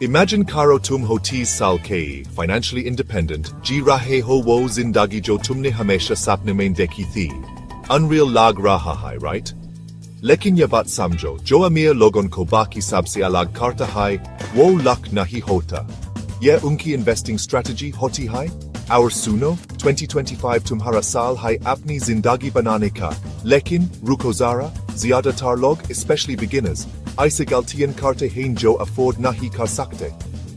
Imagine karo tum ho 30 साल ke financially independent जी रहे हो वो जिंदगी जो तुमने हमेशा सपने में देखी थी. Unreal lag raha hai, right? लेकिन ये बात समझो, जो अमीर लोगों को बाकी सबसे अलग करता है, वो लक नहीं होता. ये उनकी investing strategy होती है. Our सुनो, 2025 तुम्हारा साल है अपनी जिंदगी बनाने का. लेकिन रुको जरा, ज्यादातर लोग, especially beginners, ऐसे गलतियां करते हैं जो अफोर्ड नहीं कर सकते.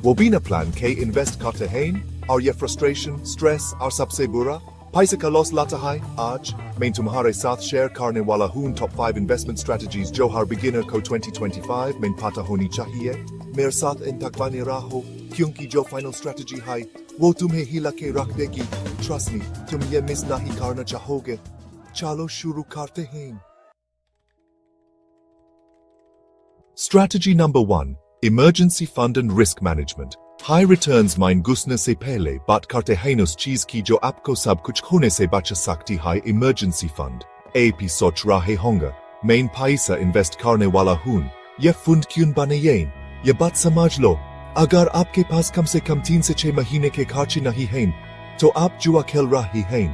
वो बिना प्लान के इन्वेस्ट करते हैं और ये फ्रस्ट्रेशन, स्ट्रेस और सबसे बुरा पैसे का लॉस लाता है. आज मैं तुम्हारे साथ शेयर करने वाला हूँ टॉप 5 इन्वेस्टमेंट स्ट्रेटजीज जो हर बिगिनर को 2025 में पता होनी चाहिए. मेरे साथ इन तक बने रहो क्योंकि जो फाइनल स्ट्रेटजी है वो तुम्हें हिला के रख देगी. ट्रस्ट मी, तुम ये मिस नहीं करना चाहोगे. चलो शुरू करते हैं. Strategy number 1. Emergency Fund and Risk Management. High returns mine घुसने से पहले बात करते हैं उस चीज की जो आपको सब कुछ खोने से बचा सकती है. Emergency Fund. AP सोच रहे होंगे, मैं पैसा इन्वेस्ट करने वाला हूँ, यह फंड क्यों बनाएं? ये बात समझ लो. अगर आपके पास कम से कम 3 से 6 महीने के खर्चे नहीं हैं, तो आप जुआ खेल रहे हैं.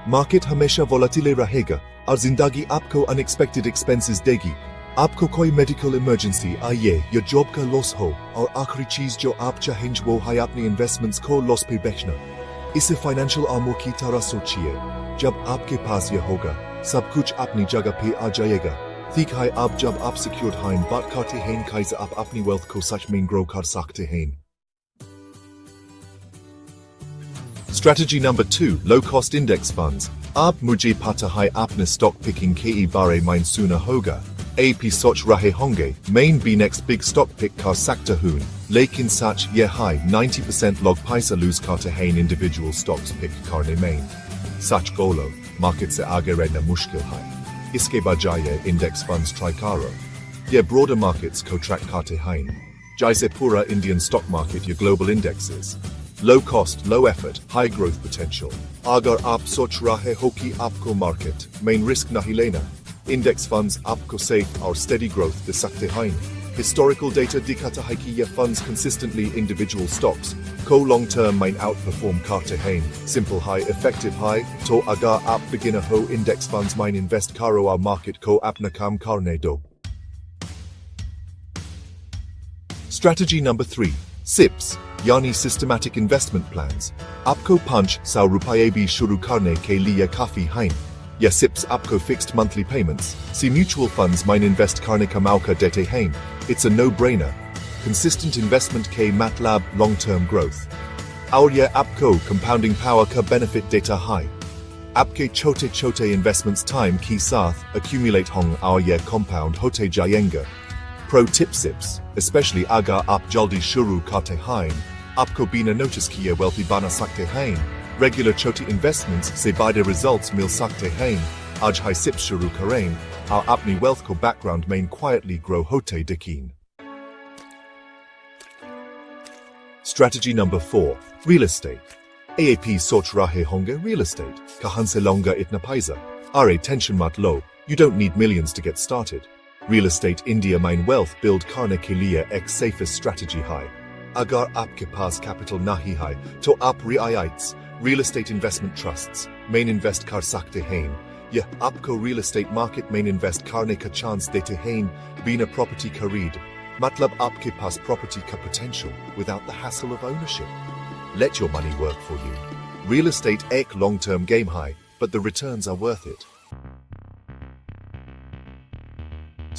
मार्केट हमेशा वोलेटिल रहेगा और जिंदगी आपको अनएक्सपेक्टेड एक्सपेंसेस देगी. आपको कोई मेडिकल इमरजेंसी आए या जॉब का लॉस हो, और आखिरी चीज जो आप चाहेंगे वो है अपने इन्वेस्टमेंट्स को लॉस पे बेचना. इसे फाइनेंशियल आर्मर की तरह सोचिए. जब आपके पास यह होगा, सब कुछ अपनी जगह पे आ जाएगा. ठीक है, अब जब आप सिक्योर्ड हैं, बात करते हैं कैसे आप अपनी वेल्थ को सच में ग्रो कर सकते हैं. Strategy number 2. Low cost index funds. आप मुझे पता है आपने स्टॉक पिकिंग के बारे में सुना होगा. AP सोच रहे होंगे, मैं भी next big stock pick कर सकता हूँ. लेकिन सच यह है 90% लोग पैसा लूज करते हैं individual stocks pick करने में. सच बोलो, मार्केट से आगे रहना मुश्किल है. इसके बजाय इंडेक्स फंड्स ट्राई करो. ये ब्रॉडर मार्केट्स को ट्रैक करते हैं, जैसे पूरा इंडियन स्टॉक मार्केट या global indexes. Low cost, low effort, high growth potential. अगर आप सोच रहे हो कि आपको मार्केट में रिस्क नहीं लेना, इंडेक्स फंड्स आपको सेफ और स्टेडी ग्रोथ दे सकते हैं. हिस्टोरिकल डेटा दिखाता है कि ये फंड्स कंसिस्टेंटली इंडिविजुअल स्टॉक्स को लॉन्ग टर्म में आउटपरफॉर्म करते हैं. सिंपल है, इफेक्टिव है. तो अगर आप बिगिनर हो, इंडेक्स फंड्स में इन्वेस्ट करो और मार्केट को अपना काम करने दो. Strategy number 3. SIPs, यानी सिस्टमैटिक इन्वेस्टमेंट प्लान्स. आपको 500 रुपये भी शुरू करने के लिए काफी हैं. या SIPs आपको फिक्स्ड मंथली पेमेंट्स सी म्यूचुअल फंड्स में इन्वेस्ट करने का मौका देते हैं. It's a no brainer. Consistent investment के मतलब लॉन्ग टर्म ग्रोथ, और यह आपको कंपाउंडिंग पावर का बेनिफिट देता है. आपके छोटे छोटे इन्वेस्टमेंट्स टाइम के साथ accumulate होंगे और यह कंपाउंड होते जाएंगे. Pro tip SIPs, especially अगर आप जल्दी शुरू करते हैं, आपको बिना नोटिस किए wealthy बना सकते हैं. रेगुलर छोटी इन्वेस्टमेंट्स से बड़े रिजल्ट्स मिल सकते हैं. आज है SIPs शुरू करें और अपनी वेल्थ को बैकग्राउंड में क्वाइटली ग्रो होते दिखें. Strategy number 4. Real estate. AAP सोच रहे होंगे, real estate कहां से लूंगा इतना पैसा? अरे टेंशन मत लो, you don't need millions to get started. Real estate India में wealth build करने के लिए एक safest strategy है. अगर आपके पास कैपिटल नहीं है, तो आप REITs, real estate investment trusts में इन्वेस्ट कर सकते हैं. यह आपको रियल एस्टेट मार्केट में इन्वेस्ट करने का चांस देते हैं बिना प्रॉपर्टी खरीद. मतलब आपके पास प्रॉपर्टी का potential without the hassle of ownership. Let your money work for you. Real estate एक लॉन्ग टर्म गेम है, but the returns are worth it.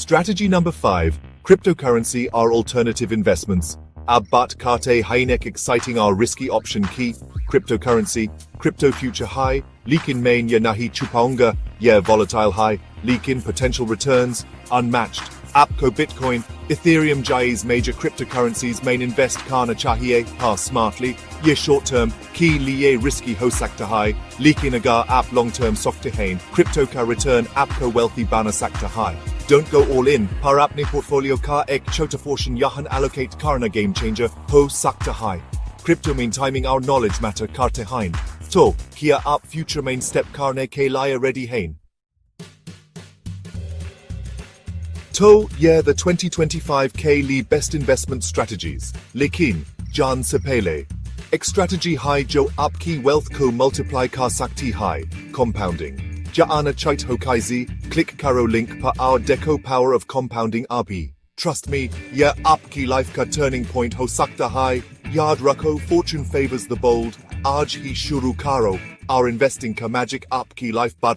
Strategy number 5. Cryptocurrency or alternative investments. अब बात करते हैं एक exciting और risky option की, cryptocurrency. Crypto future high, लेकिन मैं ये नहीं छुपाऊंगा, यह volatile high, लेकिन potential returns unmatched. आपको Bitcoin, Ethereum जैसे major cryptocurrencies में invest करना चाहिए, हाँ smartly. ये short term के लिए risky हो सकता है, लेकिन अगर आप long term सोचते हैं, crypto का return आपको wealthy बना सकता है. Don't go all in, पर अपने portfolio का एक छोटा portion यहाँ allocate करना game changer हो सकता है. Crypto में timing और knowledge matter करते हैं. तो क्या आप future में step करने के लिए ready हैं? To, yeah, the 2025K Lee Best Investment Strategies. Lekin, Jan Sepele. Ek strategy high jo upkey wealth ko multiply ka sakti high. Compounding. Jaana chait hokaizi, click karo link pa our deco power of compounding RP. Trust me, yeah upkey life ka turning point ho sakta high. Yard rucko, fortune favors the bold. Aj hi shuru karo. Our investing ka magic upkey life bada.